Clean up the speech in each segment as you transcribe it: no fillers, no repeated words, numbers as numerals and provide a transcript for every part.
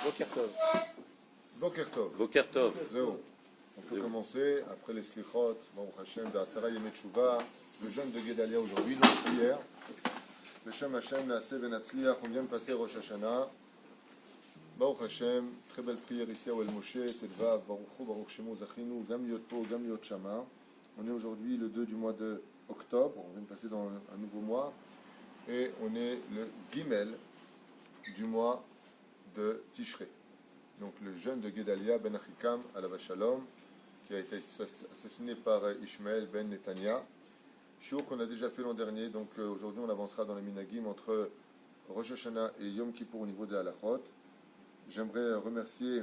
Boker Tov. Boker Tov. Boker Tov. Zéro. On peut commencer après les Slichot, Baruch Hashem, Asara Yemei Tshuva, le jeûne de Gedalia aujourd'hui, notre prière. Beshem Hashem, Naaseh Venatzliach, on vient de passer Rosh Hashanah. Baruch Hashem, très belle prière ici à El Moshe, Telvav, Baruch Hu, Baruch Shemu, Zachinu, Gam Yot Po, Gam Yot Shama. On est aujourd'hui le 2 du mois de octobre, on vient de passer dans un nouveau mois, et on est le Gimel du mois de Tishrei. Donc le jeune de Gedalia ben Achikam alav Shalom, qui a été assassiné par Ishmael ben Netanya. Shiur qu'on a déjà fait l'an dernier, donc aujourd'hui on avancera dans les minagim entre Rosh Hashanah et Yom Kippour au niveau des halachot. J'aimerais remercier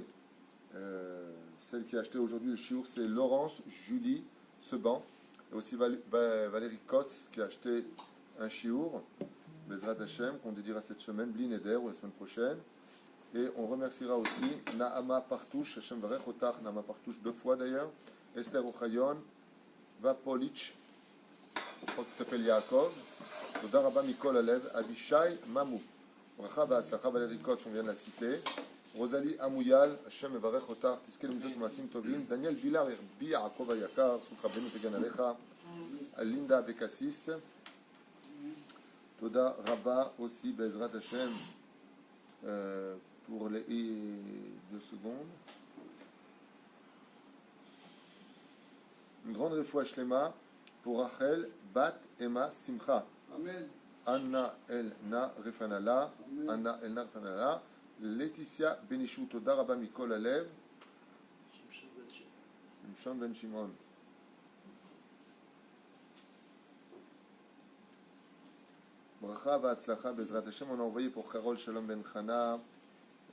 celle qui a acheté aujourd'hui le shiur, c'est Laurence Julie Seban, et aussi Valérie Kotz qui a acheté un shiur, Bezrat Hashem, qu'on dédiera cette semaine, Bli Neder, ou la semaine prochaine. Et on remerciera aussi Naama Partouche, Hashem Varech Otach, Naama Partouche 2 fois d'ailleurs, Esther Ochayon, Vapolich, je crois que tu t'appelles Yaakov, Toda Rabba Mikol Alev, Avishai Mamou, Bracha Va'atzlacha Valérie Kotz, on vient de la citer, Rosalie Amouyal, Hashem Varech Otach, Tiskel Mizot Maasim Tovim, Daniel Villar, Irbi Yaakov Ayakar, Sukha Benu Tegan Alecha, Linda Bekassis, Toda Rabba aussi, Bezrat Hashem, pour les 2 secondes. Une grande refoua shlema pour Rachel Bat Emma Simcha. Amen. Anna Elna Refanala. Anna Elna Refanala. Laetitia Benishou Toda Rabba Mikol Alev. Shimshon Ben Shimon. Bracha Va'atzlacha Bezrat Hashem. On a envoyé pour Carole Shalom Ben Chana,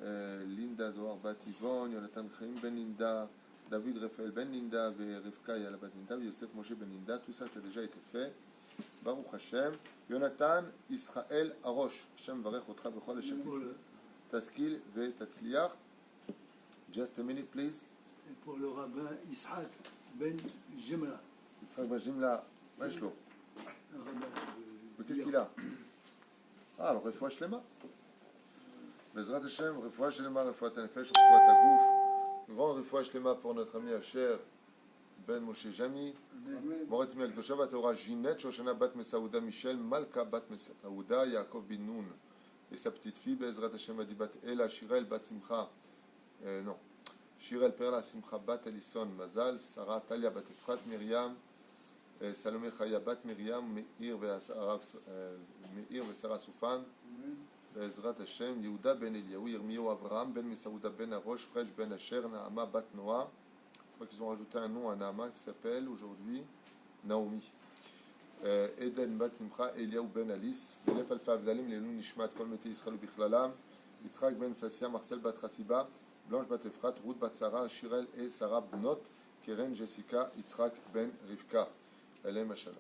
Linda Zohar Bat Yvonne, Yonatan Chaim Ben Linda, David Raphaël Ben Linda, Rivka Yala Bat Linda, Yosef Moshe Ben Linda. Tout ça, ça a déjà été fait. Baruch Hashem. Yonatan Israël Arosh. Hashem Varech Otra Bechol Hashem. Taskil Ve Tatzliach. Just a minute, please. Et pour le rabbin Yitzhak Ben Jimla. Yitzhak Ben Jimla. Mashlo. Mais qu'est-ce qu'il a? Ah, alors, refoua shlema. Bezrat Hashem, refoua shlema, refoua tanefesh, refoua tagouf. Une grande refoua shlema pour notre ami Asher Ben Moshe Jami. Moret Miel Koshava, Torah Ginette, Shoshana Bat Mesaouda Michel, Malka Bat Mesaouda, Yaakov Bin Nun. Et sa petite fille, Bezrat Hashem Adibat Ela, Shirel Bat Simcha. Non. Shirel Perla Simcha Bat Elison Mazal, Sarah Talia Bat Efrat, Myriam. Salomé Chaya Bat Miriam, Meir Vesara Soufan, Bezrat Hashem, Yehuda Ben Eliyahu, Yirmiyahu Avraham, Ben Mesaouda Ben Arosh, Fresh Ben Asher, Naama Bat Noah. Je crois qu'ils ont rajouté un nom à Naama qui s'appelle aujourd'hui Naomi. Eden Bat Simcha, Eliyahu Ben Alice, Belef Alfa Avdalim, Lelou Nishmat, Kol Mete Yisrael Bichlalam, Yitzhak Ben Sassia, Marcel Bat Hasiba, Blanche Bat Efrat, Ruth Bat Sarah, Shirel et Sarah Bnot, Keren Jessica, Yitzhak Ben Rivka. Alem Shalom.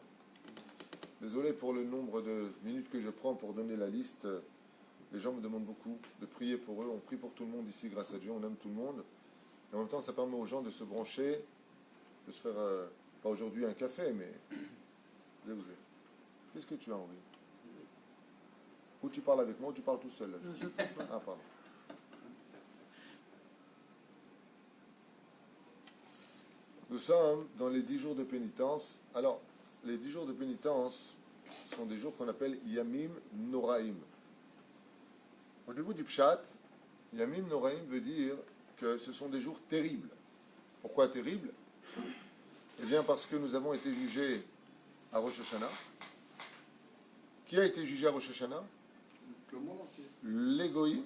Désolé pour le nombre de minutes que je prends pour donner la liste. Les gens me demandent beaucoup de prier pour eux. On prie pour tout le monde ici, grâce à Dieu. On aime tout le monde. Et en même temps, ça permet aux gens de se brancher, de se faire, pas aujourd'hui un café, mais... Vous. Qu'est-ce que tu as, Henri? Ou tu parles avec moi, ou tu parles tout seul là, Ah, pardon. Nous sommes dans les 10 jours de pénitence. Alors, les 10 jours de pénitence sont des jours qu'on appelle Yamim Noraim. Au niveau du Pshat, Yamim Noraim veut dire que ce sont des jours terribles. Pourquoi terribles? Eh bien, parce que nous avons été jugés à Rosh Hashanah. Qui a été jugé à Rosh Hashanah? Le monde entier. Les Goïm,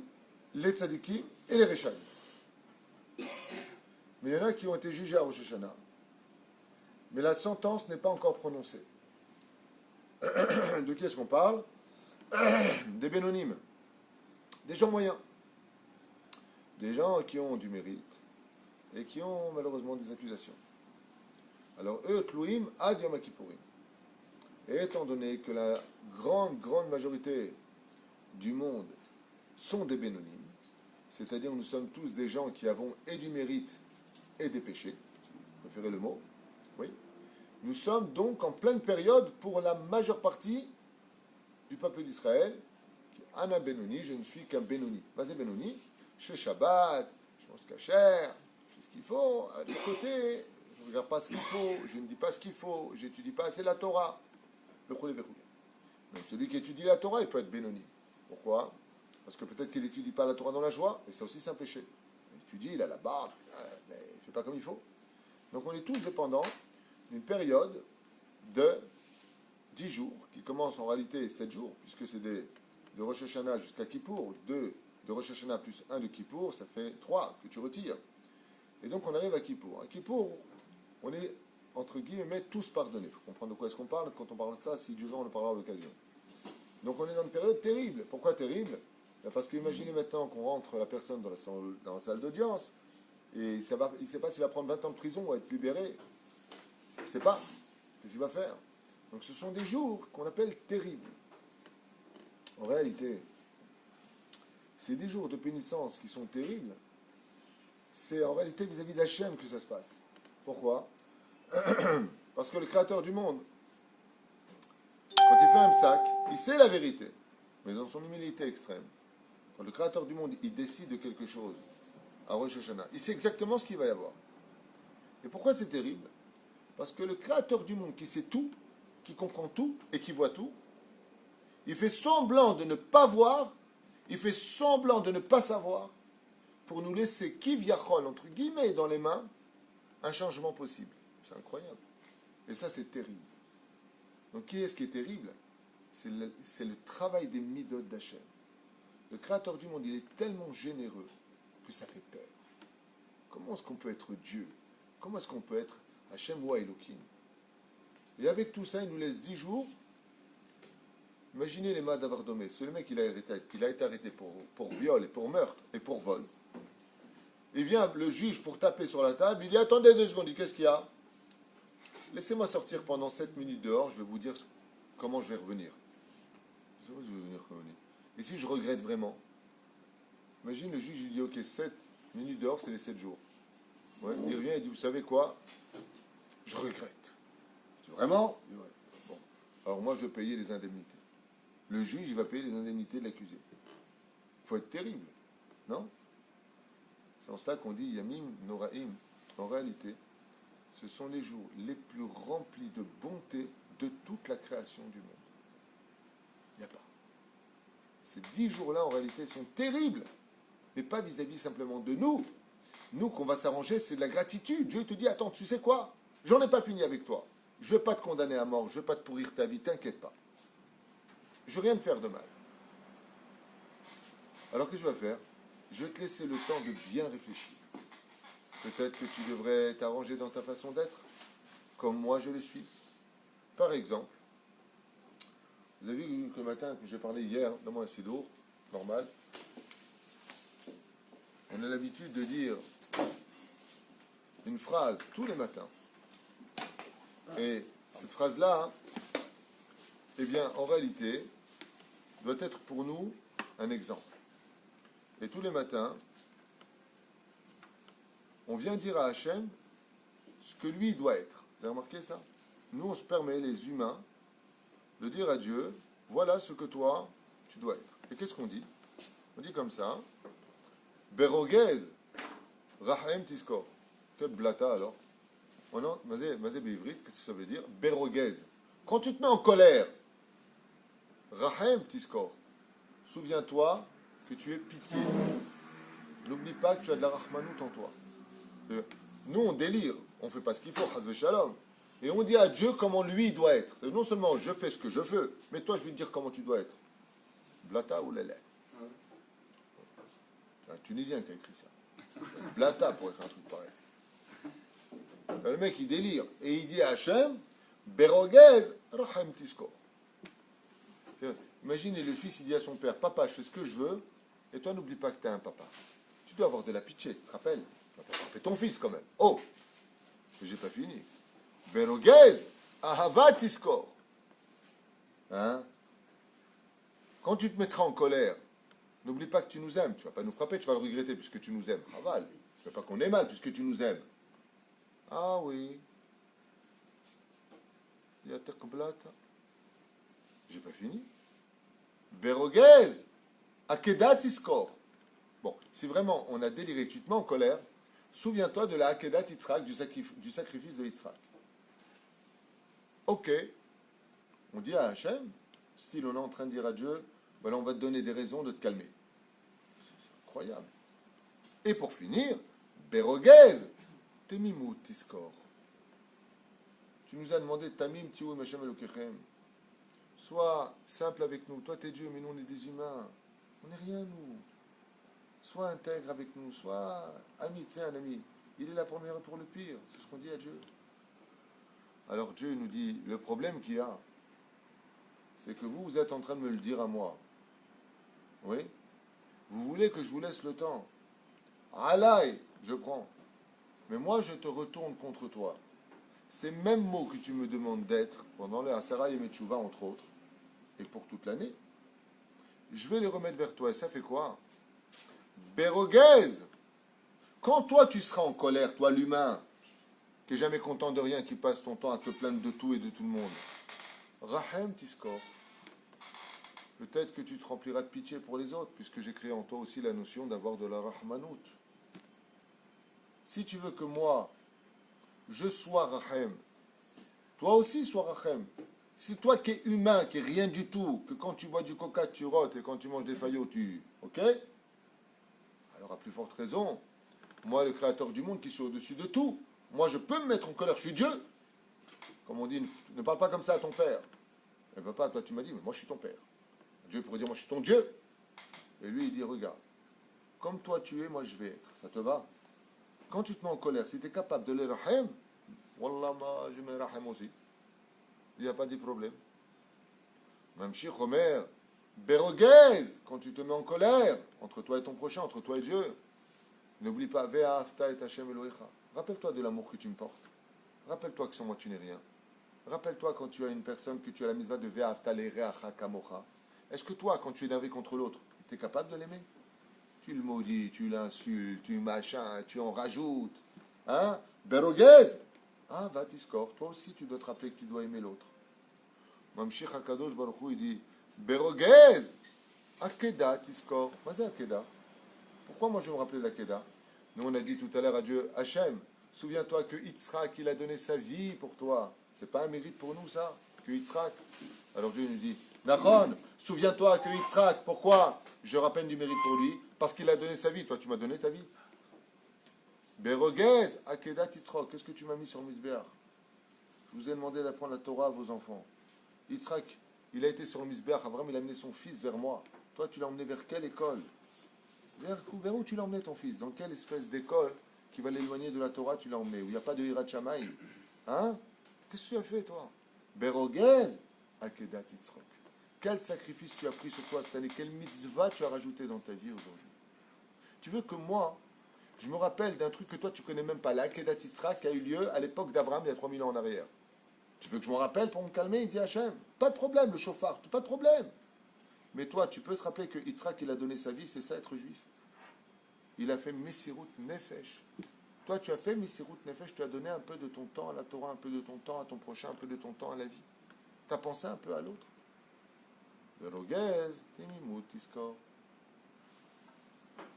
les Tzadikim et les Rechaim. Mais il y en a qui ont été jugés à Rosh Hashanah. Mais la sentence n'est pas encore prononcée. De qui est-ce qu'on parle? Des Bénonymes. Des gens moyens. Des gens qui ont du mérite et qui ont malheureusement des accusations. Alors eux, Tlouim ad Yom Kippourim. Et étant donné que la grande majorité du monde sont des Bénonymes, c'est-à-dire nous sommes tous des gens qui avons et du mérite et des péchés, vous préférez le mot, oui. Nous sommes donc en pleine période pour la majeure partie du peuple d'Israël, qui est Ana Benoni, je ne suis qu'un Benoni. Basé Benoni, Je fais Shabbat, je mange kasher, je fais ce qu'il faut. À côté, je ne regarde pas ce qu'il faut, je ne dis pas ce qu'il faut, je n'étudie pas assez la Torah. Donc celui qui étudie la Torah, il peut être bénoni. Pourquoi? Parce que peut-être qu'il n'étudie pas la Torah dans la joie, et ça aussi c'est un péché. Il étudie, il a la barbe, mais il ne fait pas comme il faut. Donc on est tous dépendants d'une période de 10 jours, qui commence en réalité 7 jours, puisque c'est de Rosh Hashanah jusqu'à Kippour, 2 de Rosh Hashanah plus 1 de Kippour, ça fait 3 que tu retires. Et donc on arrive à Kippour. À Kippour, on est, entre guillemets, tous pardonnés. Il faut comprendre de quoi est-ce qu'on parle. Quand on parle de ça, si Dieu veut, on en parlera à l'occasion. Donc on est dans une période terrible. Pourquoi terrible? Parce que imaginez maintenant qu'on rentre la personne dans la salle d'audience, et il ne sait pas s'il va prendre 20 ans de prison ou être libéré. Il ne sait pas. Qu'est-ce qu'il va faire? Donc ce sont des jours qu'on appelle terribles. En réalité, ces 10 jours de pénitence qui sont terribles, c'est en réalité vis-à-vis d'Hachem que ça se passe. Pourquoi? Parce que le Créateur du monde, quand il fait un sac, il sait la vérité, mais dans son humilité extrême. Quand le Créateur du monde, il décide de quelque chose à Rosh Hashanah, il sait exactement ce qu'il va y avoir. Et pourquoi c'est terrible? Parce que le Créateur du monde qui sait tout, qui comprend tout et qui voit tout, il fait semblant de ne pas voir, il fait semblant de ne pas savoir, pour nous laisser kivyachol, entre guillemets, dans les mains, un changement possible. C'est incroyable. Et ça, c'est terrible. Donc, qui est-ce qui est terrible? C'est le travail des midot d'Hachem. Le Créateur du monde, il est tellement généreux que ça fait peur. Comment est-ce qu'on peut être Dieu? Comment est-ce qu'on peut être Hachem ou Elohim? Et avec tout ça, il nous laisse 10 jours. Imaginez les mains d'Avardomé. C'est le mec, il a été arrêté pour viol et pour meurtre et pour vol. Il vient le juge pour taper sur la table. Il dit, attendez 2 secondes. Il dit, qu'est-ce qu'il y a? Laissez-moi sortir pendant 7 minutes dehors. Je vais vous dire comment je vais revenir. Je vais venir revenir. Et si je regrette vraiment? Imagine le juge, il dit, ok, 7 minutes dehors, c'est les 7 jours. Ouais, il revient et dit, vous savez quoi? Je regrette. Je dis, vraiment? Il dit, ouais. Bon. Alors moi, je vais payer les indemnités. Le juge, il va payer les indemnités de l'accusé. Il faut être terrible, non? C'est en cela qu'on dit Yamim Noraim. En réalité, ce sont les jours les plus remplis de bonté de toute la création du monde. Il n'y a pas. Ces 10 jours-là, en réalité, sont terribles. Mais pas vis-à-vis simplement de nous. Nous, qu'on va s'arranger, c'est de la gratitude. Dieu te dit, attends, tu sais quoi? J'en ai pas fini avec toi. Je ne vais pas te condamner à mort. Je ne vais pas te pourrir ta vie. T'inquiète pas. Je ne vais rien te faire de mal. Alors que je vais faire? Je vais te laisser le temps de bien réfléchir. Peut-être que tu devrais t'arranger dans ta façon d'être, comme moi je le suis. Par exemple, vous avez vu que le matin que j'ai parlé hier dans mon sidour, normal, on a l'habitude de dire une phrase tous les matins. Et cette phrase-là, eh bien, en réalité, doit être pour nous un exemple. Et tous les matins, on vient dire à Hachem ce que lui doit être. Vous avez remarqué ça? Nous, on se permet, les humains, de dire à Dieu, voilà ce que toi, tu dois être. Et qu'est-ce qu'on dit? On dit comme ça, Berogez, Rahem Tiskor. Quel blata alors? Mazé Béivrit, qu'est-ce que ça veut dire? Berogez. Quand tu te mets en colère, Rahem Tiskor. Souviens-toi que tu es pitié. N'oublie pas que tu as de la Rahmanout en toi. Nous, on délire, on ne fait pas ce qu'il faut, Hazve Shalom. Et on dit à Dieu comment lui doit être. C'est non seulement je fais ce que je veux, mais toi, je vais te dire comment tu dois être. Blata ou Lélé. C'est un Tunisien qui a écrit ça. Blata pour être un truc pareil. Le mec, il délire. Et il dit à Hachem, Berogez, Rahem Tiskor. Imaginez le fils, il dit à son père, papa, je fais ce que je veux, et toi, n'oublie pas que tu as un papa. Tu dois avoir de la pitié, tu te rappelles? Tu vas pas frapper ton fils quand même. Oh, j'ai pas fini. Berogez, Ahava Tiskor. Hein? Quand tu te mettras en colère, n'oublie pas que tu nous aimes. Tu vas pas nous frapper, tu vas le regretter puisque tu nous aimes. Raval. Tu veux pas qu'on ait mal puisque tu nous aimes. Ah oui. Yatakblata. J'ai pas fini. Berogez, Akedat Tiskor. Bon, si vraiment on a déliré, tu te mets en colère, souviens-toi de la Hakedat Yitzhak, du sacrifice de Yitzhak. Ok, on dit à Hachem, si on est en train de dire à Dieu, ben là on va te donner des raisons de te calmer. C'est incroyable. Et pour finir, Beroguez, Temimut Tiskor. Tu nous as demandé Tamim Tiou Machem Elokechem. Sois simple avec nous. Toi, t'es Dieu, mais nous, on est des humains. On n'est rien, nous. Sois intègre avec nous. Sois ami. Tiens, un ami. Il est là pour le meilleur et pour le pire. C'est ce qu'on dit à Dieu. Alors Dieu nous dit, le problème qu'il y a, c'est que vous êtes en train de me le dire à moi. Oui? Vous voulez que je vous laisse le temps. Alaï, je prends. Mais moi, je te retourne contre toi. Ces mêmes mots que tu me demandes d'être pendant le Asara et Metchouva, entre autres, et pour toute l'année, je vais les remettre vers toi. Et ça fait quoi? Béroguez! Quand toi, tu seras en colère, toi, l'humain, qui n'est jamais content de rien, qui passe ton temps à te plaindre de tout et de tout le monde, Rahem Tiskor. Peut-être que tu te rempliras de pitié pour les autres, puisque j'ai créé en toi aussi la notion d'avoir de la Rahmanout. Si tu veux que moi, je sois Rahem, toi aussi sois Rahem. Si toi qui es humain, qui est rien du tout, que quand tu bois du coca, tu rotes, et quand tu manges des faillots, tu... Ok? Alors à plus forte raison, moi le créateur du monde qui suis au-dessus de tout, moi je peux me mettre en colère, je suis Dieu. Comme on dit, ne parle pas comme ça à ton père. Et papa, toi tu m'as dit, mais moi je suis ton père. Dieu pourrait dire, moi je suis ton Dieu. Et lui il dit, regarde, comme toi tu es, moi je vais être. Ça te va? Quand tu te mets en colère, si tu es capable de les rahem, wallah, ma, je me rahem aussi. Il n'y a pas de problème. Même Sheikh Omer, Béroguez, quand tu te mets en colère, entre toi et ton prochain, entre toi et Dieu, n'oublie pas, Vea Afta et Hashem Elohecha. Rappelle-toi de l'amour que tu me portes. Rappelle-toi que sans moi tu n'es rien. Rappelle-toi quand tu as une personne que tu as la mitzvah de Vea Afta Lereacha Kamocha. Est-ce que toi, quand tu es énervé contre l'autre, tu es capable de l'aimer? Tu le maudis, tu l'insultes, tu machin, tu en rajoutes. Hein? Béroguez! Ah, va t'iscore. Toi aussi, tu dois te rappeler que tu dois aimer l'autre. Mamshich HaKadosh Baruch Hu, il dit Béroguez! Akeda t'iscore. Vas-y, Akeda. Pourquoi moi je vais me rappeler de l'Akeda? Nous, on a dit tout à l'heure à Dieu Hachem, souviens-toi que Yitzhak, il a donné sa vie pour toi. C'est pas un mérite pour nous, ça? Que Yitzhak. Alors Dieu nous dit Nachon, souviens-toi que Yitzhak, pourquoi je rappelle du mérite pour lui? Parce qu'il a donné sa vie. Toi, tu m'as donné ta vie. Béroguez, Akeda Titrok, qu'est-ce que tu m'as mis sur Misbéach? Je vous ai demandé d'apprendre la Torah à vos enfants. Yitzhak, il a été sur le Misbéach, Abraham, il a amené son fils vers moi. Toi, tu l'as emmené vers quelle école? Vers où tu l'as emmené ton fils? Dans quelle espèce d'école qui va l'éloigner de la Torah tu l'as emmené? Où il n'y a pas de Hirat Shamaï? Hein? Qu'est-ce que tu as fait, toi? Béroguez, Akeda Titrok. Quel sacrifice tu as pris sur toi cette année? Quelle mitzvah tu as rajouté dans ta vie aujourd'hui? Tu veux que moi, je me rappelle d'un truc que toi tu connais même pas, l'Akedat Yitzhak qui a eu lieu à l'époque d'Abraham il y a 3000 ans en arrière. Tu veux que je m'en rappelle pour me calmer? Il dit Hachem, pas de problème, le chauffard, pas de problème. Mais toi, tu peux te rappeler que Yitzhak, il a donné sa vie, c'est ça être juif. Il a fait Messirut Nefesh. Toi, tu as fait Messirut Nefesh, tu as donné un peu de ton temps à la Torah, un peu de ton temps à ton prochain, un peu de ton temps à la vie. Tu as pensé un peu à l'autre. Beroguez, Temimut, Tiskor.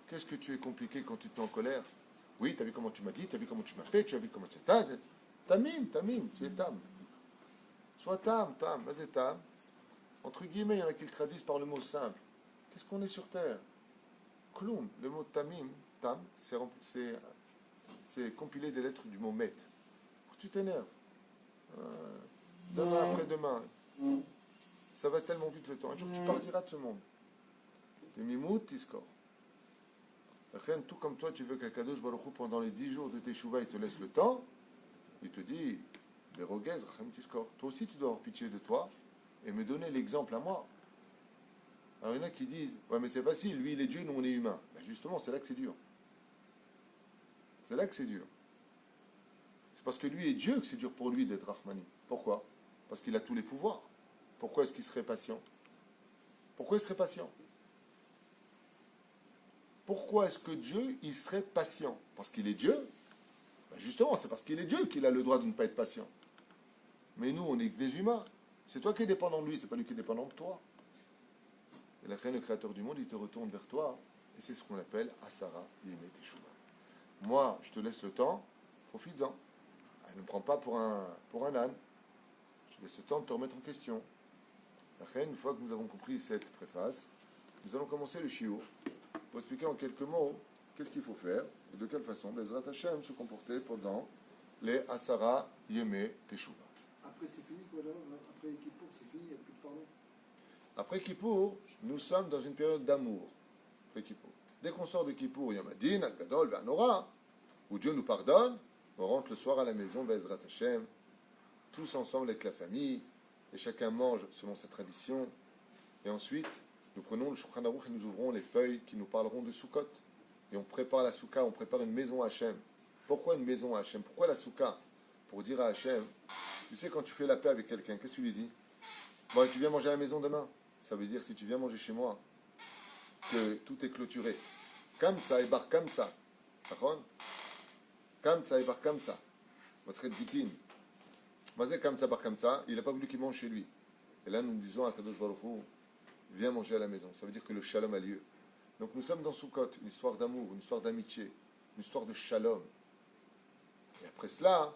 Qu'est-ce que tu es compliqué quand tu te mets en colère? Oui, tu as vu comment tu m'as dit, tu as vu comment tu m'as fait, tu as vu comment tu es. Tamim, tu es tam. Sois tam, vas-y tam. Entre guillemets, il y en a qui le traduisent par le mot simple. Qu'est-ce qu'on est sur terre? Kloum, le mot tamim, tam, c'est compilé des lettres du mot met. Tu t'énerves. Demain, après-demain. Ça va tellement vite le temps. Un jour, tu partiras de ce monde. T'es mimout, tiskor. Tout comme toi, tu veux qu'Akadosh Baruch Hu, pendant les 10 jours de Teshuvah, il te laisse le temps, il te dit, Béroguez, Rachem Tiskor, toi aussi tu dois avoir pitié de toi et me donner l'exemple à moi. Alors il y en a qui disent, ouais mais c'est facile, lui il est Dieu, nous on est humains. Ben justement, c'est là que c'est dur. C'est là que c'est dur. C'est parce que lui est Dieu que c'est dur pour lui d'être Rahmani. Pourquoi? Parce qu'il a tous les pouvoirs. Pourquoi est-ce qu'il serait patient? Pourquoi il serait patient? Pourquoi est-ce que Dieu, il serait patient? Parce qu'il est Dieu? Ben justement, c'est parce qu'il est Dieu qu'il a le droit de ne pas être patient. Mais nous, on est que des humains. C'est toi qui es dépendant de lui, c'est pas lui qui est dépendant de toi. Et la fin, le créateur du monde, il te retourne vers toi Et c'est ce qu'on appelle Asara Yemei Teshuvah. Moi, je te laisse le temps, profites-en. Ne me prends pas pour un âne. Je te laisse le temps de te remettre en question. Après, une fois que nous avons compris cette préface, nous allons commencer le shiur pour expliquer en quelques mots qu'est-ce qu'il faut faire et de quelle façon Bezrat Hashem se comporter pendant les Asara Yemei Teshuvah. Après, c'est fini, quoi, là. Après Kippour, c'est fini, il n'y a plus de pardon. Après Kippour, nous sommes dans une période d'amour. Après Kippour. Dès qu'on sort de Kippour, Yamadin, Al-Gadol, Ve'anora, où Dieu nous pardonne, on rentre le soir à la maison, Bezrat Hashem, tous ensemble avec la famille, et chacun mange selon sa tradition. Et ensuite, nous prenons le Shulchan Aruch et nous ouvrons les feuilles qui nous parleront de Sukkot. Et on prépare la Soukha, on prépare une maison à Hachem. Pourquoi une maison à Hachem? Pourquoi la Soukha? Pour dire à Hachem, tu sais, quand tu fais la paix avec quelqu'un, qu'est-ce que tu lui dis? Bon, tu viens manger à la maison demain. Ça veut dire, si tu viens manger chez moi, que tout est clôturé. Kamsa et bar kamsa. D'accord? Kamsa et bar kamsa. Masret gitin. Mazé kamsa bar kamsa, il n'a pas voulu qu'il mange chez lui. Et là, nous disons à Kadosh Baruch Hu, viens manger à la maison. Ça veut dire que le shalom a lieu. Donc nous sommes dans Sukkot, une histoire d'amour, une histoire d'amitié, une histoire de shalom. Et après cela,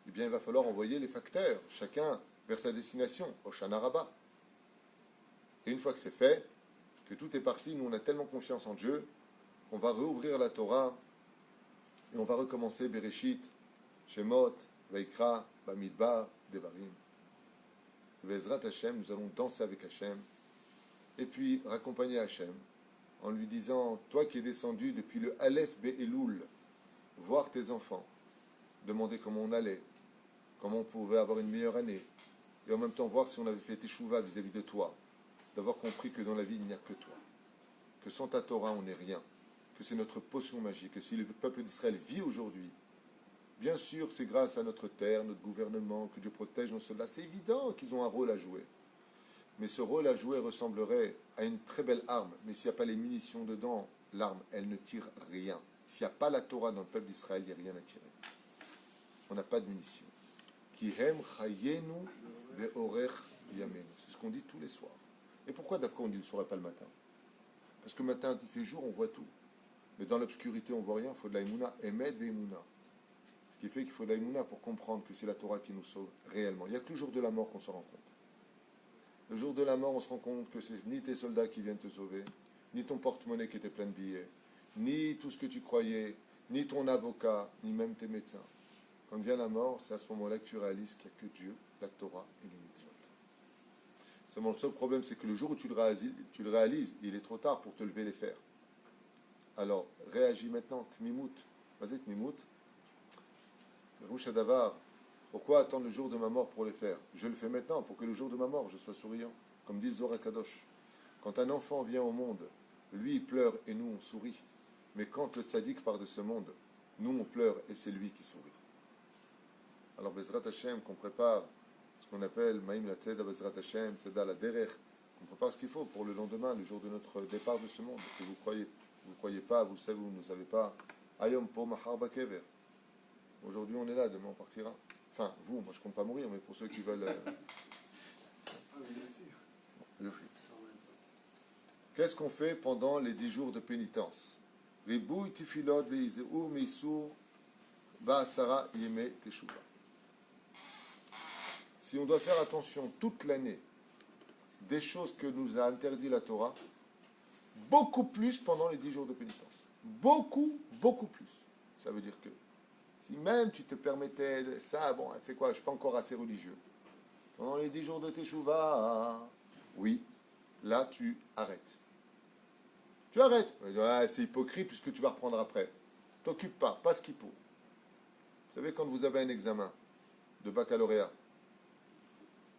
eh bien, il va falloir envoyer les facteurs, chacun vers sa destination, au Shana Rabbah. Et une fois que c'est fait, que tout est parti, nous on a tellement confiance en Dieu, on va réouvrir la Torah et on va recommencer Bereshit, Shemot, Vaikra, Bamidbar, Devarim. Et Bezrat Hashem, nous allons danser avec Hashem et puis raccompagner Hashem en lui disant, toi qui es descendu depuis le Aleph Be'elul, voir tes enfants, demander comment on allait, comment on pouvait avoir une meilleure année, et en même temps voir si on avait fait teshuva vis-à-vis de toi, d'avoir compris que dans la vie il n'y a que toi, que sans ta Torah on n'est rien, que c'est notre potion magique, que si le peuple d'Israël vit aujourd'hui, bien sûr c'est grâce à notre terre, notre gouvernement, que Dieu protège nos soldats, c'est évident qu'ils ont un rôle à jouer. Mais ce rôle à jouer ressemblerait à une très belle arme. Mais s'il n'y a pas les munitions dedans, l'arme, elle ne tire rien. S'il n'y a pas la Torah dans le peuple d'Israël, il n'y a rien à tirer. On n'a pas de munitions. Kihem chayenu ve'orech yamenu. C'est ce qu'on dit tous les soirs. Et pourquoi d'abord on dit le soir et pas le matin? Parce que le matin, il fait jour, on voit tout. Mais dans l'obscurité, on ne voit rien. Il faut de la imuna. Emed ve'imuna. Ce qui fait qu'il faut de la imuna pour comprendre que c'est la Torah qui nous sauve réellement. Il n'y a que le jour de la mort qu'on se rend compte. Le jour de la mort, on se rend compte que c'est ni tes soldats qui viennent te sauver, ni ton porte-monnaie qui était plein de billets, ni tout ce que tu croyais, ni ton avocat, ni même tes médecins. Quand vient la mort, c'est à ce moment-là que tu réalises qu'il n'y a que Dieu, la Torah et les mitzvot. Seulement, le seul problème, c'est que le jour où tu le réalises, il est trop tard pour te lever les fers. Alors, réagis maintenant, Tmimout. Vas-y, Tmimout. Rouch Adavar. Pourquoi attendre le jour de ma mort pour le faire? Je le fais maintenant pour que le jour de ma mort, je sois souriant. Comme dit le Zohar Kadosh. Quand un enfant vient au monde, lui il pleure et nous on sourit. Mais quand le tzaddik part de ce monde, nous on pleure et c'est lui qui sourit. Alors Bezrat Hashem, qu'on prépare ce qu'on appelle Maïm la Tzeda Bezrat Hashem, Tzeda la Derech, qu'on prépare ce qu'il faut pour le lendemain, le jour de notre départ de ce monde. Que vous croyez pas, vous savez ou vous ne savez pas. Ayom po mahar bakever. Aujourd'hui on est là, demain on partira. Enfin, vous, moi je ne compte pas mourir, mais pour ceux qui veulent... Qu'est-ce qu'on fait pendant les 10 jours de pénitence? Ribouy tifilot veizeur meisur ba'asara yemei teshuvah. Si on doit faire attention toute l'année des choses que nous a interdit la Torah, beaucoup plus pendant les 10 jours de pénitence. Beaucoup, beaucoup plus. Ça veut dire que si même tu te permettais ça, bon, tu sais quoi, je ne suis pas encore assez religieux. Pendant les 10 jours de Teshuvah, oui, là tu arrêtes. Tu arrêtes. Ah, c'est hypocrite puisque tu vas reprendre après. T'occupe pas ce qu'il faut. Vous savez, quand vous avez un examen de baccalauréat,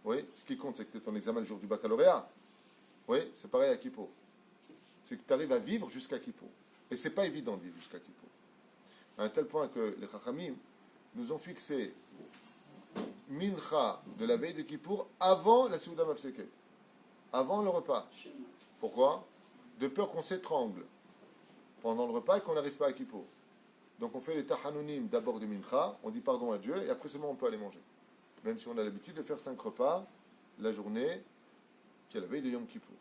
oui, ce qui compte, c'est que c'est ton examen le jour du baccalauréat. Oui, c'est pareil à Kippo. C'est que tu arrives à vivre jusqu'à Kippo. Et c'est pas évident de vivre jusqu'à Kippo. À un tel point que les Chachamim nous ont fixé Mincha de la veille de Kippour avant la Seuda Mafseket, avant le repas. Pourquoi? De peur qu'on s'étrangle pendant le repas et qu'on n'arrive pas à Kippour. Donc on fait les Tahanunim d'abord de Mincha, on dit pardon à Dieu et après seulement on peut aller manger. Même si on a l'habitude de faire 5 repas la journée qui est la veille de Yom Kippour.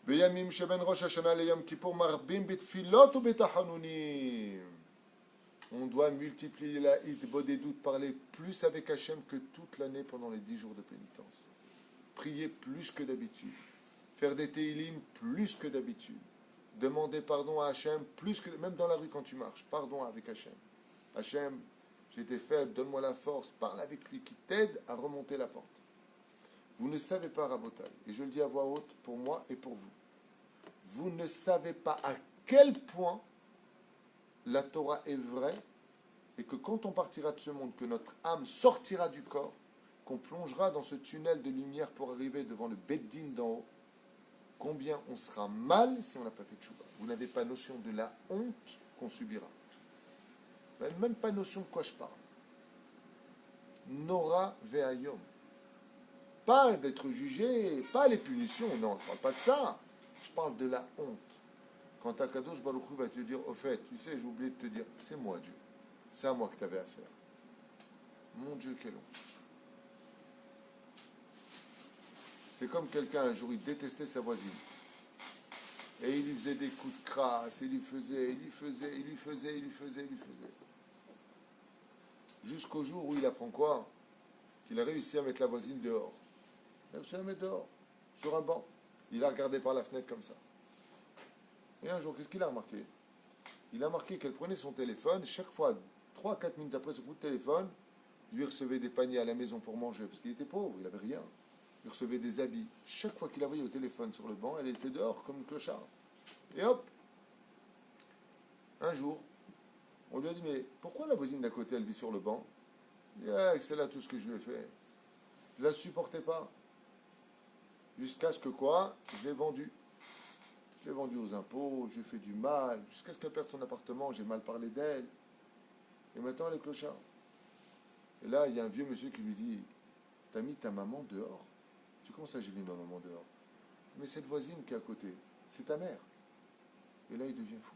בימים שבין ראש השנה ליום כיפור מרבים בתפילות ובתחנונים. On doit multiplier la hitbodedut, parler plus avec Hachem que toute l'année pendant les 10 jours de pénitence. Prier plus que d'habitude. Faire des teilim plus que d'habitude. Demander pardon à Hachem plus que... Même dans la rue quand tu marches, pardon avec Hachem. Hachem, j'étais faible, donne-moi la force. Parle avec lui qui t'aide à remonter la porte. Vous ne savez pas, Rabotai, et je le dis à voix haute pour moi et pour vous. Vous ne savez pas à quel point la Torah est vraie et que quand on partira de ce monde, que notre âme sortira du corps, qu'on plongera dans ce tunnel de lumière pour arriver devant le Beddin d'en haut, combien on sera mal si on n'a pas fait tchouva. Vous n'avez pas notion de la honte qu'on subira. Vous n'avez même pas notion de quoi je parle. Nora ve'ayom. Pas d'être jugé, pas les punitions, non, je ne parle pas de ça. Je parle de la honte. Quand Akadosh Baruch Hu va te dire, au fait, tu sais, j'ai oublié de te dire, c'est moi Dieu. C'est à moi que tu avais affaire. Mon Dieu, quelle honte. C'est comme quelqu'un, un jour, il détestait sa voisine. Et il lui faisait des coups de crasse, il lui faisait. Jusqu'au jour où il apprend quoi? Qu'il a réussi à mettre la voisine dehors. Il a réussi à la mettre dehors, sur un banc. Il a regardé par la fenêtre comme ça. Et un jour, qu'est-ce qu'il a remarqué? Il a remarqué qu'elle prenait son téléphone, chaque fois, 3-4 minutes après ce coup de téléphone, lui recevait des paniers à la maison pour manger, parce qu'il était pauvre, il n'avait rien. Il recevait des habits. Chaque fois qu'il la voyait au téléphone sur le banc, elle était dehors comme une clochard. Et hop, un jour, on lui a dit, mais pourquoi la voisine d'à côté, elle vit sur le banc? Il dit, ah, c'est là tout ce que je lui ai fait. Je ne la supportais pas. Jusqu'à ce que quoi? Je l'ai vendue. Je l'ai vendue aux impôts, j'ai fait du mal, jusqu'à ce qu'elle perde son appartement, j'ai mal parlé d'elle. Et maintenant, elle est clochard. Et là, il y a un vieux monsieur qui lui dit, t'as mis ta maman dehors? Tu comment ça, j'ai mis ma maman dehors? Mais cette voisine qui est à côté, c'est ta mère. Et là, il devient fou.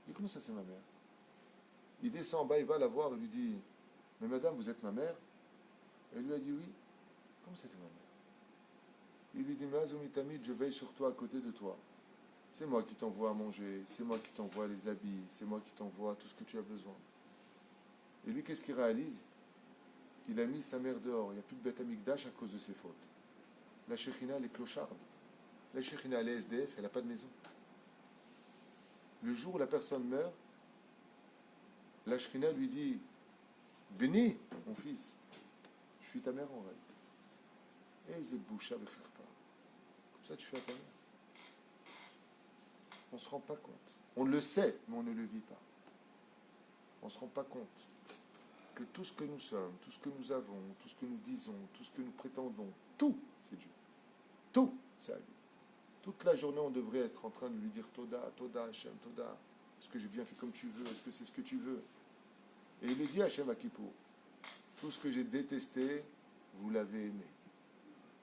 Il dit, comment ça, c'est ma mère? Il descend en bas, il va la voir et lui dit, mais madame, vous êtes ma mère? Elle lui a dit, oui. Comment c'était ma mère? Il lui dit, mais Azumitamid, je veille sur toi, à côté de toi. C'est moi qui t'envoie à manger, c'est moi qui t'envoie les habits, c'est moi qui t'envoie tout ce que tu as besoin. Et lui, qu'est-ce qu'il réalise? Il a mis sa mère dehors. Il n'y a plus de Beth Amikdash à cause de ses fautes. La Shekhinah, elle est clocharde. La Shekhinah, elle est SDF, elle n'a pas de maison. Le jour où la personne meurt, la Shekhinah lui dit, béni, mon fils, je suis ta mère en vrai. Et Zeboucha Bechirpa. Comme ça, tu fais à ta mère. On ne se rend pas compte. On le sait, mais on ne le vit pas. On ne se rend pas compte que tout ce que nous sommes, tout ce que nous avons, tout ce que nous disons, tout ce que nous prétendons, tout, c'est Dieu. Tout, c'est à lui. Toute la journée, on devrait être en train de lui dire Toda, Toda, Hachem, Toda. Est-ce que j'ai bien fait comme tu veux? Est-ce que c'est ce que tu veux? Et il le dit à Hachem à Kippour. Tout ce que j'ai détesté, vous l'avez aimé.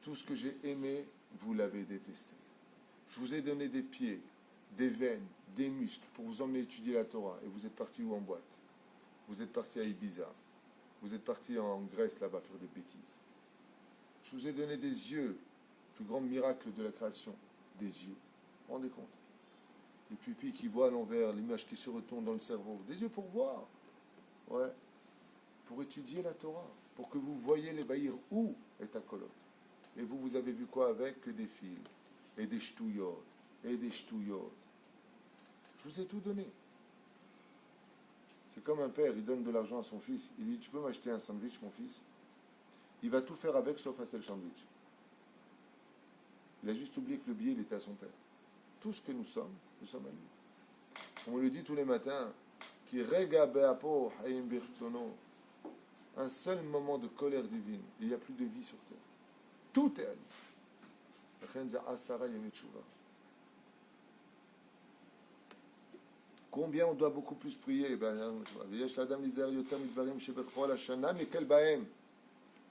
Tout ce que j'ai aimé, vous l'avez détesté. Je vous ai donné des pieds, des veines, des muscles pour vous emmener étudier la Torah. Et vous êtes parti où en boîte? Vous êtes parti à Ibiza. Vous êtes parti en Grèce là-bas faire des bêtises. Je vous ai donné des yeux, le plus grand miracle de la création, des yeux. Vous vous rendez compte? Les pupilles qui voient à l'envers, l'image qui se retourne dans le cerveau. Des yeux pour voir. Ouais. Pour étudier la Torah. Pour que vous voyez les bahir où est ta colotte. Et vous, vous avez vu quoi avec? Que des fils. Et des ch'touillotes. Et des ch'touillotes. Je vous ai tout donné. C'est comme un père, il donne de l'argent à son fils. Il lui dit, tu peux m'acheter un sandwich, mon fils? Il va tout faire avec, sauf acheter le sandwich. Il a juste oublié que le billet, il était à son père. Tout ce que nous sommes à lui. On le dit tous les matins, qui un seul moment de colère divine. Il n'y a plus de vie sur terre. Tout est à lui. Combien on doit beaucoup plus prier?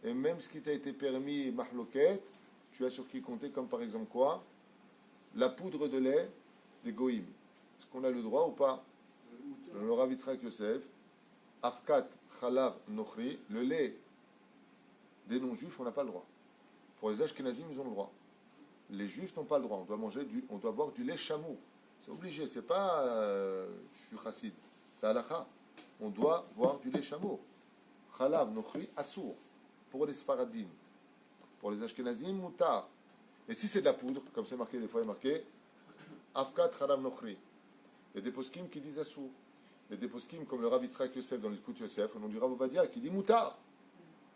Et même ce qui t'a été permis, mahloket, tu as sur qui compter, comme par exemple quoi? La poudre de lait des goïms. Est-ce qu'on a le droit ou pas? Le Rav Yitzhak Yosef, Afkat Chalav Nochri, le lait des non-juifs, on n'a pas le droit. Pour les Ashkenazim, ils ont le droit. les juifs n'ont pas le droit. On doit boire du lait chameau. C'est obligé, c'est pas je suis chassid. C'est halakha. On doit boire du lait chameau. Chalav, nochri, assour. Pour les sfaradim. Pour les ashkenazim, moutar. Et si c'est de la poudre, comme c'est marqué, des fois il est marqué, afkat chalav nochri. Il y a des poskim qui disent assour. Il y a des poskim comme le Rav Yitzhak Yosef dans l'Ilkut Yosef, au nom du Rav Ovadia, qui dit moutar.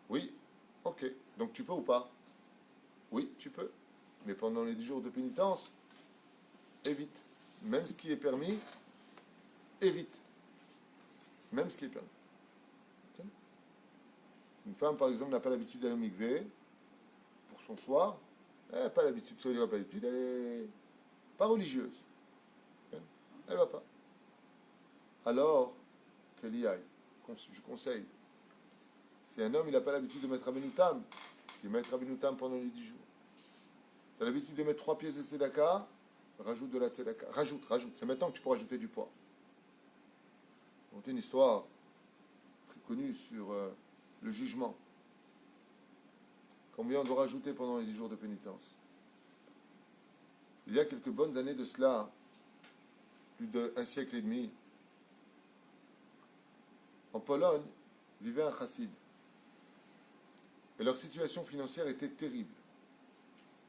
Oui, ok. Donc tu peux ou pas? Oui, tu peux. Mais pendant les 10 jours de pénitence, évite. Même ce qui est permis, évite. Même ce qui est permis. Une femme, par exemple, n'a pas l'habitude d'aller au mikvé pour son soir. Elle n'a pas l'habitude, elle n'a pas l'habitude, elle n'est pas religieuse. Elle ne va pas. Alors, qu'elle y aille. Je conseille. Si un homme, il n'a pas l'habitude de mettre Abenoutam, il met Abenoutam pendant les 10 jours. Tu as l'habitude de mettre 3 pièces de tzedaka, rajoute de la tzedaka. Rajoute. C'est maintenant que tu peux rajouter du poids. C'est une histoire très connue sur le jugement. Combien on doit rajouter pendant les 10 jours de pénitence? Il y a quelques bonnes années de cela, plus d'un siècle et demi, en Pologne, vivait un chassid. Et leur situation financière était terrible.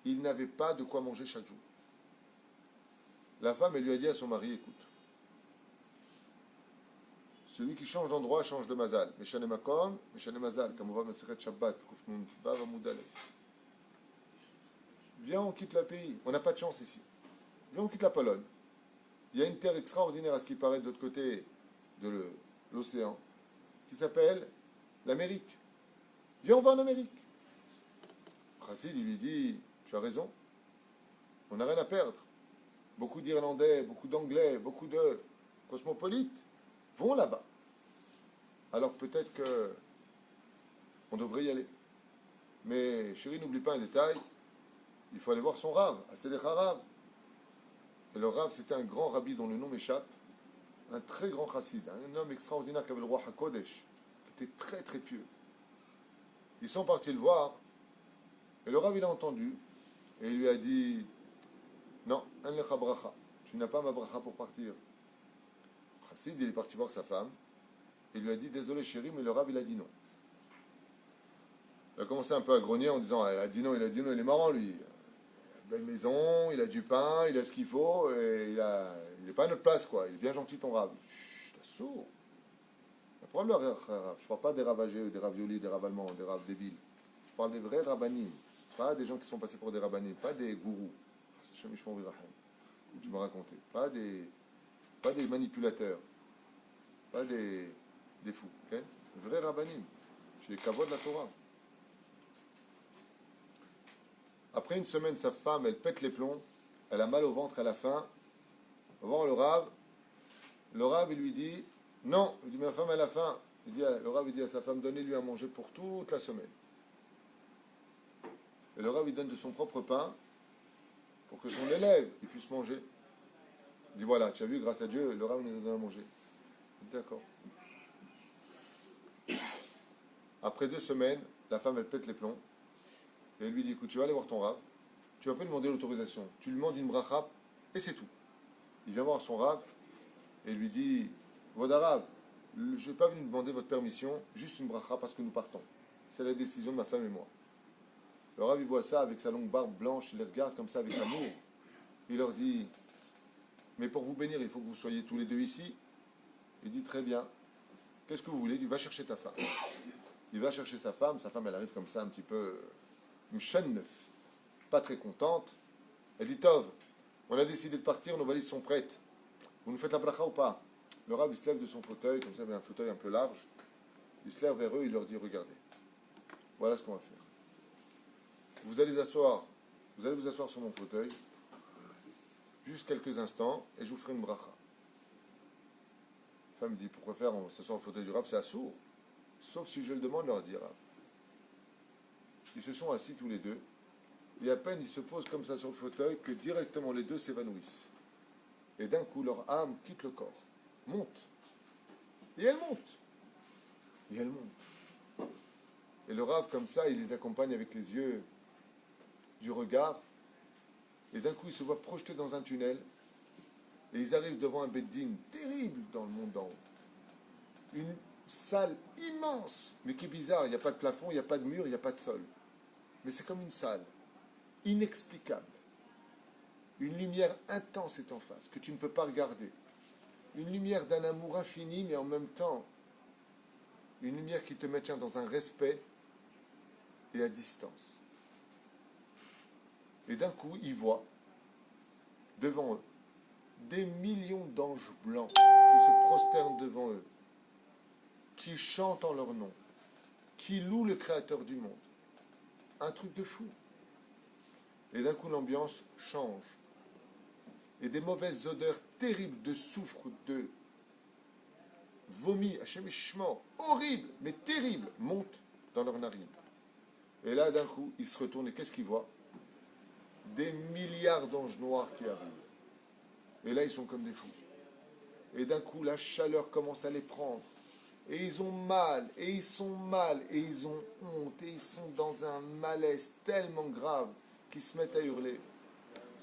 Ils n'avaient pas de quoi manger chaque jour. La femme, elle lui a dit à son mari, écoute, celui qui change d'endroit change de mazal. Meshane makom, meshane mazal, comme on va Masechet Shabbat, Kufnun Vav Amud Aleph. Viens, on quitte le pays. On n'a pas de chance ici. Viens, on quitte la Pologne. Il y a une terre extraordinaire à ce qui paraît de l'autre côté de l'océan, qui s'appelle l'Amérique. Viens, on va en Amérique. Chassid, il lui dit, tu as raison. On n'a rien à perdre. Beaucoup d'Irlandais, beaucoup d'Anglais, beaucoup de cosmopolites vont là-bas. Alors peut-être que on devrait y aller. Mais chérie, n'oublie pas un détail, il faut aller voir son Rav, Asedech Rav. Et le Rav, c'était un grand rabbi dont le nom m'échappe, un très grand chassid, un homme extraordinaire qui avait le roi HaKodesh, qui était très très pieux. Ils sont partis le voir, et le Rav il a entendu, et il lui a dit, non, an lecha bracha, tu n'as pas ma bracha pour partir. Chassid, il est parti voir sa femme, et il lui a dit, désolé chérie, mais le Rav il a dit non. Il a commencé un peu à grogner en disant, il a dit non, il est marrant lui. Il a une belle maison, il a du pain, il a ce qu'il faut, et il n'est pas à notre place quoi, il est bien gentil ton Rav. Chut, t'as sourd. Pourquoi le Rav? Je ne parle pas des ravagés, des raviolis, des ravalements, des raves débiles. Je parle des vrais rabbanim, pas des gens qui sont passés pour des rabbanim, pas des gourous. Tu m'as raconté. Pas des manipulateurs, pas des fous. Okay? Les vrais rabbanim, chez les kavod de la Torah. Après une semaine, sa femme, elle pète les plombs, elle a mal au ventre, elle a faim. On va voir le Rav. Le Rav, il lui dit, non, il dit, ma femme, elle a faim. Le Rav, il dit à sa femme, donnez-lui à manger pour toute la semaine. Et le Rav, il donne de son propre pain pour que son élève, il puisse manger. Il dit, voilà, tu as vu, grâce à Dieu, le Rav nous a donné à manger. D'accord. Après 2 semaines, la femme, elle pète les plombs. Et elle lui dit, écoute, tu vas aller voir ton Rav, tu vas pas lui demander l'autorisation, tu lui demandes une bracha, et c'est tout. Il vient voir son Rav, et lui dit, Voda Rav, je ne vais pas venir demander votre permission, juste une bracha parce que nous partons. C'est la décision de ma femme et moi. Le Rav, il voit ça avec sa longue barbe blanche, il les regarde comme ça avec amour. Il leur dit, mais pour vous bénir, il faut que vous soyez tous les deux ici. Il dit, très bien. Qu'est-ce que vous voulez? Il dit, va chercher ta femme. Il va chercher sa femme elle arrive comme ça un petit peu... Mshannef, pas très contente. Elle dit, Tov, on a décidé de partir, nos valises sont prêtes. Vous nous faites la bracha ou pas? Le Rav, il se lève de son fauteuil, comme ça, il a un fauteuil un peu large. Il se lève vers eux, il leur dit, regardez, voilà ce qu'on va faire. Vous allez vous asseoir sur mon fauteuil, juste quelques instants, et je vous ferai une bracha. La femme dit, pourquoi faire? On s'assoit au fauteuil du Rav, c'est assourd. Sauf si je le demande, leur dit Rav. Ils se sont assis tous les deux, et à peine ils se posent comme ça sur le fauteuil que directement les deux s'évanouissent. Et d'un coup, leur âme quitte le corps, monte. Et elle monte. Et le Rav, comme ça, il les accompagne avec les yeux du regard, Et d'un coup, ils se voient projetés dans un tunnel. Et ils arrivent devant un beddin terrible dans le monde d'en haut. Une salle immense, mais qui est bizarre. Il n'y a pas de plafond, il n'y a pas de mur, il n'y a pas de sol. Mais c'est comme une salle, inexplicable. Une lumière intense est en face, que tu ne peux pas regarder. Une lumière d'un amour infini, mais en même temps, une lumière qui te maintient dans un respect et à distance. Et d'un coup, ils voient devant eux des millions d'anges blancs qui se prosternent devant eux, qui chantent en leur nom, qui louent le Créateur du monde. Un truc de fou. Et d'un coup, l'ambiance change. Et des mauvaises odeurs terribles de soufre, de vomi, hachémichement, horrible, mais terrible, montent dans leurs narines. Et là, d'un coup, ils se retournent et qu'est-ce qu'ils voient? Des milliards d'anges noirs qui arrivent. Et là, ils sont comme des fous. Et d'un coup, la chaleur commence à les prendre. Et ils ont mal, et ils sont mal, et ils ont honte, et ils sont dans un malaise tellement grave qu'ils se mettent à hurler.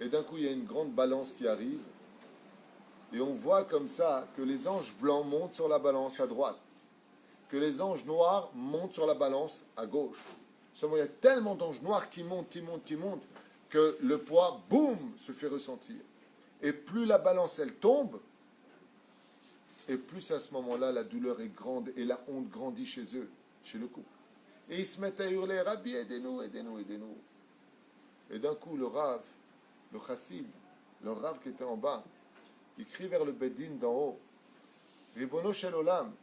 Et d'un coup, il y a une grande balance qui arrive. Et on voit comme ça que les anges blancs montent sur la balance à droite. Que les anges noirs montent sur la balance à gauche. Seulement, il y a tellement d'anges noirs qui montent, que le poids, boum, se fait ressentir. Et plus la balance, elle tombe, et plus à ce moment-là, la douleur est grande et la honte grandit chez eux, chez le couple. Et ils se mettent à hurler, Rabbi, aidez-nous, aidez-nous, aidez-nous. Et d'un coup, le Rav, le Chassid, le Rav qui était en bas, il crie vers le Beddin d'en haut, Ribono Shel Olam,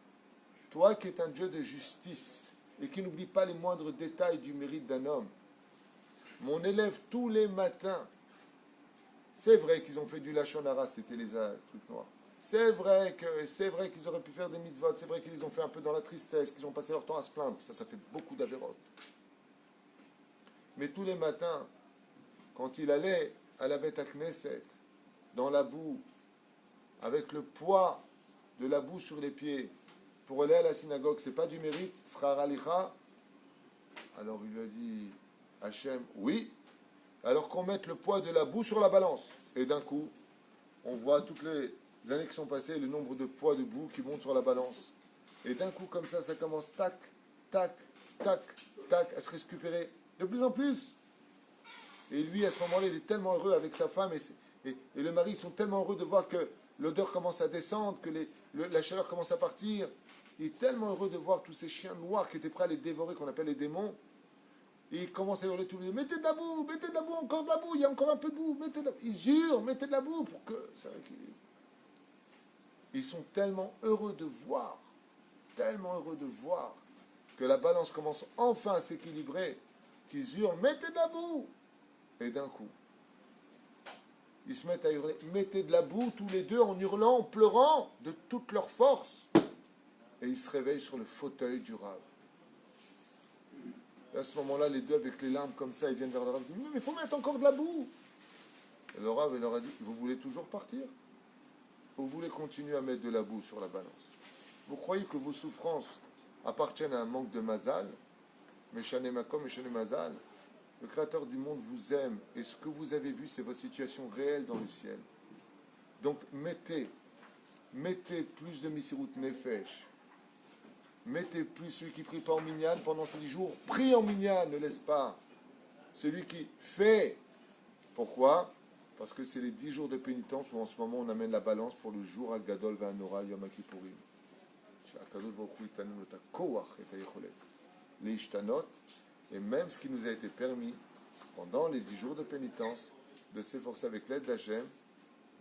toi qui es un Dieu de justice et qui n'oublie pas les moindres détails du mérite d'un homme, mon élève tous les matins, c'est vrai qu'ils ont fait du Lachon Hara, c'était les trucs noirs. C'est vrai qu'ils auraient pu faire des mitzvot, c'est vrai qu'ils ont fait un peu dans la tristesse, qu'ils ont passé leur temps à se plaindre, ça fait beaucoup d'avérotes. Mais tous les matins, quand il allait à la Beth Knesset, dans la boue, avec le poids de la boue sur les pieds, pour aller à la synagogue, c'est pas du mérite, sera ralicha. Alors il lui a dit, Hachem, oui, alors qu'on mette le poids de la boue sur la balance. Et d'un coup, on voit toutes les années qui sont passées, le nombre de poids de boue qui montent sur la balance. Et d'un coup, comme ça commence tac, tac, tac, tac, à se récupérer de plus en plus. Et lui, à ce moment-là, il est tellement heureux avec sa femme et le mari, ils sont tellement heureux de voir que l'odeur commence à descendre, que la chaleur commence à partir. Il est tellement heureux de voir tous ces chiens noirs qui étaient prêts à les dévorer, qu'on appelle les démons. Et il commence à hurler tous les deux, mettez de la boue, encore de la boue, il y a encore un peu de boue, mettez de la boue. Ils hurlent, mettez de la boue pour que ça rééquilibre. Ils sont tellement heureux de voir que la balance commence enfin à s'équilibrer, qu'ils hurlent, mettez de la boue. Et d'un coup, ils se mettent à hurler, mettez de la boue tous les deux en hurlant, en pleurant de toute leur force. Et ils se réveillent sur le fauteuil du Rav. Et à ce moment-là, les deux, avec les larmes comme ça, ils viennent vers le Rav, ils disent, mais il faut mettre encore de la boue. Et le Rav, il leur a dit, vous voulez toujours partir? Vous voulez continuer à mettre de la boue sur la balance? Vous croyez que vos souffrances appartiennent à un manque de mazal? Meshane Makom, Meshane Mazal. Le Créateur du monde vous aime, et ce que vous avez vu, c'est votre situation réelle dans le ciel. Donc mettez plus de Misirut Nefesh. Mettez plus celui qui prie pas en minyan pendant ces 10 jours. Prie en minyan, ne laisse pas. Celui qui fait. Pourquoi? Parce que c'est les 10 jours de pénitence où en ce moment on amène la balance pour le jour Al-Gadol V'Anora Yom HaKippurim. Les Ishtanot. Et même ce qui nous a été permis, pendant les 10 jours de pénitence, de s'efforcer avec l'aide d'Hachem,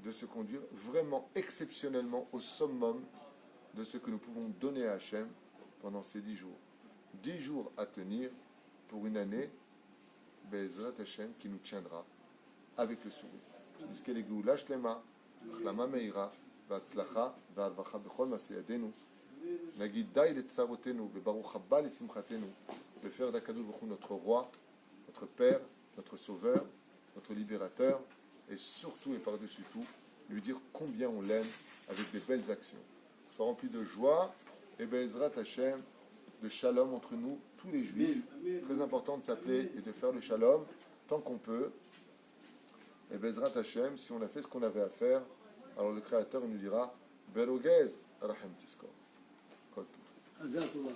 de se conduire vraiment exceptionnellement au summum de ce que nous pouvons donner à Hachem pendant ces 10 jours. 10 jours à tenir pour une année, Be'ezrat Hachem, qui nous tiendra avec le sourire. Nizke legeula shlema, achlama meira, v'atzlacha, v'arvacha b'chol maseh yadenu. Nagid dai letzarotenu, ve'baruch haba lesimchatenu. Le faire d'Akadosh Baruch Hu, notre roi, notre père, notre sauveur, notre libérateur, et surtout et par-dessus tout, lui dire combien on l'aime avec des belles actions. Soit rempli de joie et Be'ezrat Hashem, de shalom entre nous, tous les juifs. Très important de s'appeler et de faire le shalom tant qu'on peut. Et Bezrat Hashem, si on a fait ce qu'on avait à faire, alors le Créateur il nous dira Berogez Rahem Tiskor. Kol Tov. جزاك الله